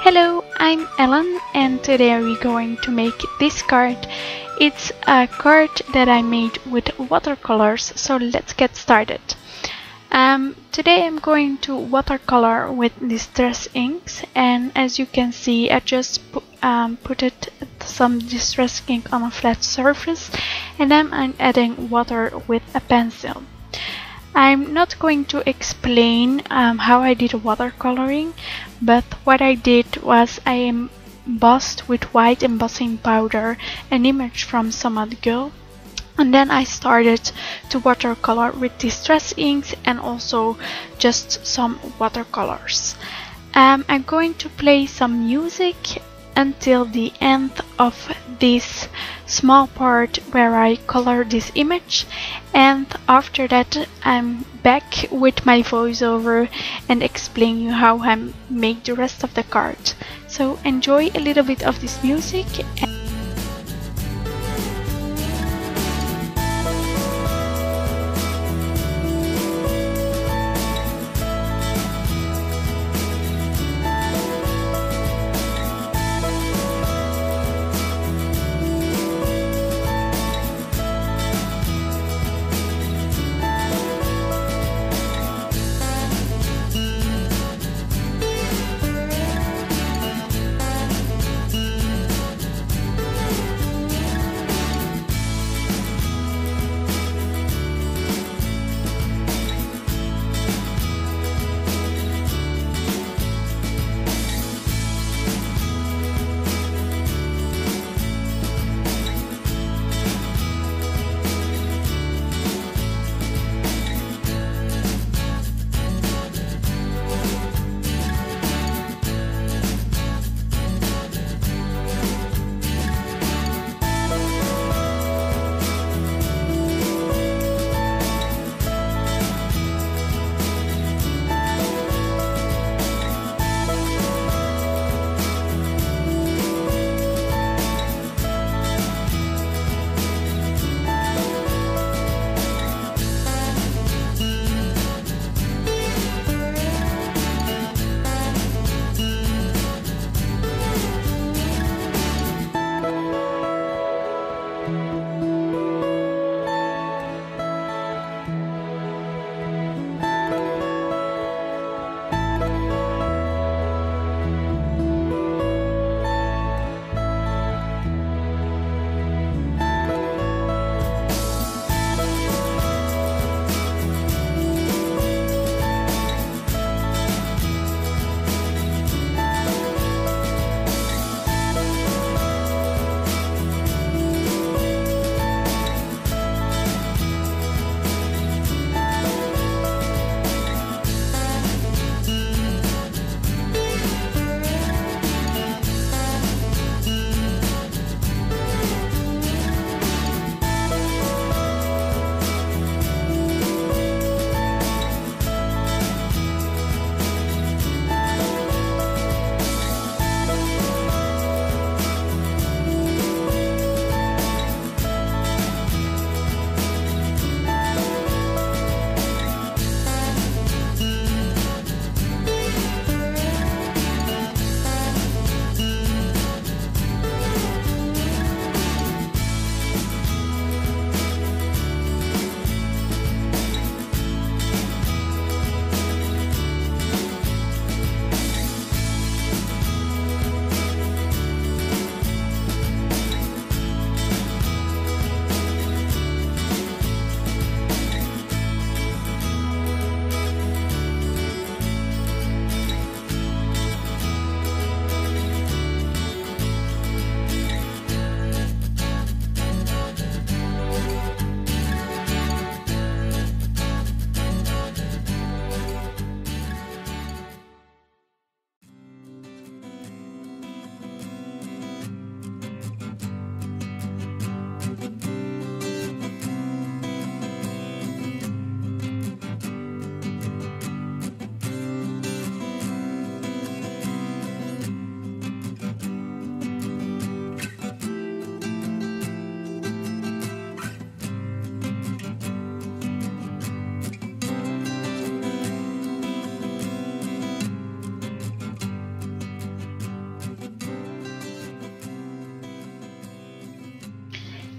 Hello, I'm Ellen and today we're going to make this card. It's a card that I made with watercolors, so let's get started. Today I'm going to watercolor with distress inks, and as you can see I just put some distress ink on a flat surface and then I'm adding water with a pencil. I'm not going to explain how I did watercoloring, but what I did was I embossed with white embossing powder an image from some other girl, and then I started to watercolor with distress inks and also just some watercolors. I'm going to play some music until the end of this small part where I color this image, and after that I'm back with my voiceover and explain you how I make the rest of the card. So enjoy a little bit of this music.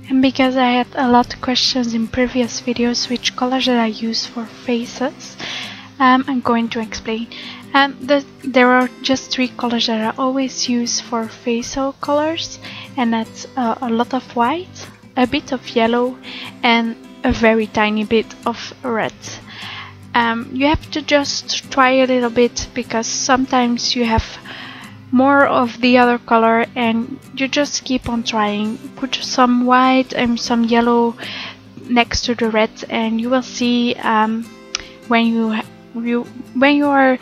And because I had a lot of questions in previous videos which colors that I use for faces, I'm going to explain. There are just 3 colors that I always use for facial colors, and that's a lot of white, a bit of yellow, and a very tiny bit of red. You have to just try a little bit, because sometimes you have more of the other color and you just keep on trying. Put some white and some yellow next to the red, and you will see when you are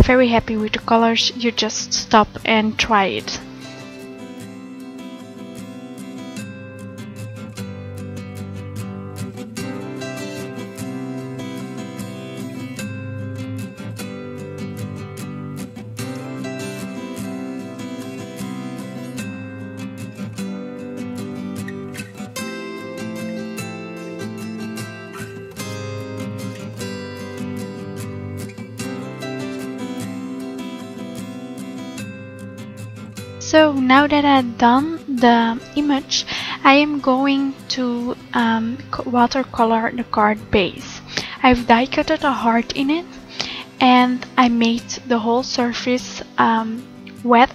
very happy with the colors, you just stop and try it. So now that I've done the image, I am going to watercolor the card base. I've die cutted a heart in it, and I made the whole surface wet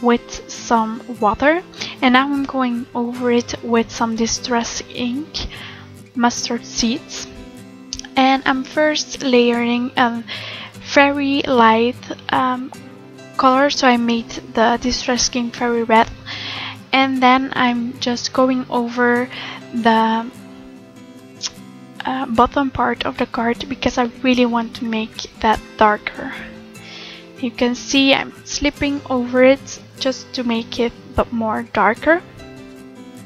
with some water, and now I'm going over it with some distress ink, mustard seeds, and I'm first layering a very light color, so I made the distress ink very red, and then I'm just going over the bottom part of the card because I really want to make that darker. You can see I'm slipping over it just to make it but more darker.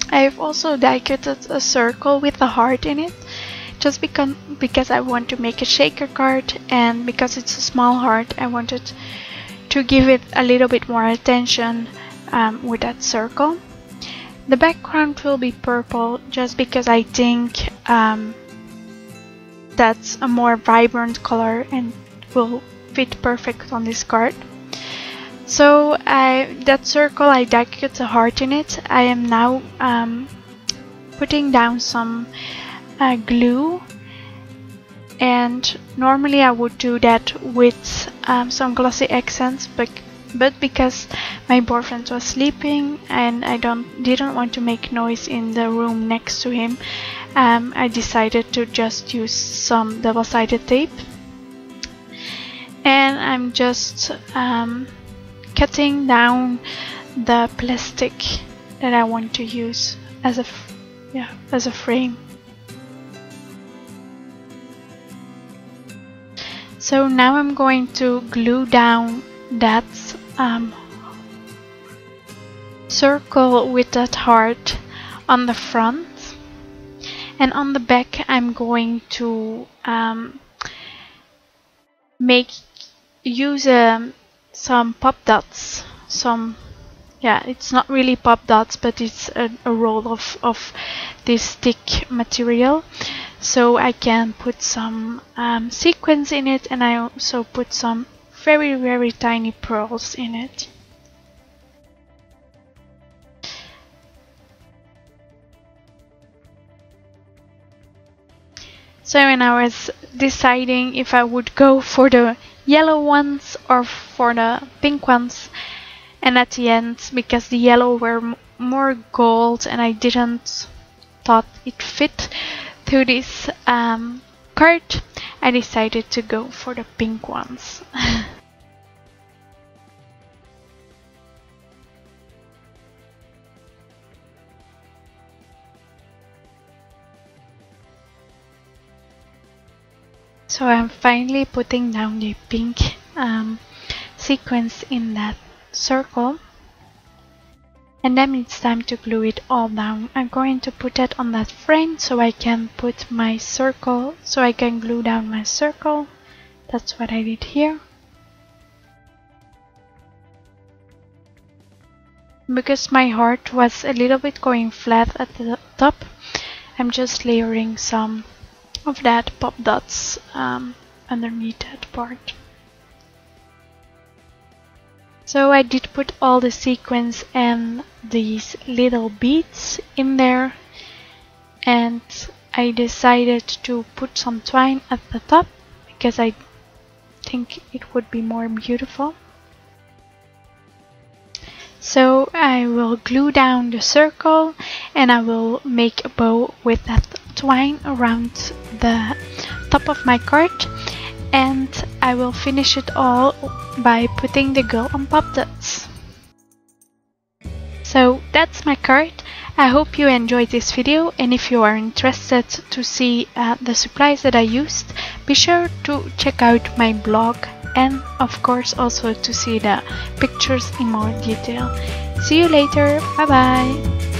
I've also die cutted a circle with a heart in it, just because I want to make a shaker card, and because it's a small heart, I wanted to give it a little bit more attention with that circle. The background will be purple just because I think that's a more vibrant color and will fit perfect on this card. So that circle, I die cut a heart in it. I am now putting down some glue, and normally I would do that with some glossy accents, but because my boyfriend was sleeping and I didn't want to make noise in the room next to him, I decided to just use some double-sided tape, and I'm just cutting down the plastic that I want to use as a frame. So now I'm going to glue down that circle with that heart on the front, and on the back I'm going to use some pop dots. It's not really pop dots, but it's a roll of this thick material, so I can put some sequins in it, and I also put some very, very tiny pearls in it. So when I was deciding if I would go for the yellow ones or for the pink ones, and at the end, because the yellow were more gold and I didn't thought it fit to this card, I decided to go for the pink ones. So I'm finally putting down the pink sequence in that circle, and then it's time to glue it all down. I'm going to put that on that frame so I can put my circle, so I can glue down my circle. That's what I did here. Because my heart was a little bit going flat at the top, I'm just layering some of that pop dots underneath that part. So I did put all the sequins and these little beads in there, and I decided to put some twine at the top because I think it would be more beautiful. So I will glue down the circle and I will make a bow with that twine around the top of my card, and I will finish it all by putting the girl on pop dots. So that's my card. I hope you enjoyed this video, and if you are interested to see the supplies that I used, be sure to check out my blog, and of course also to see the pictures in more detail. See you later, bye bye!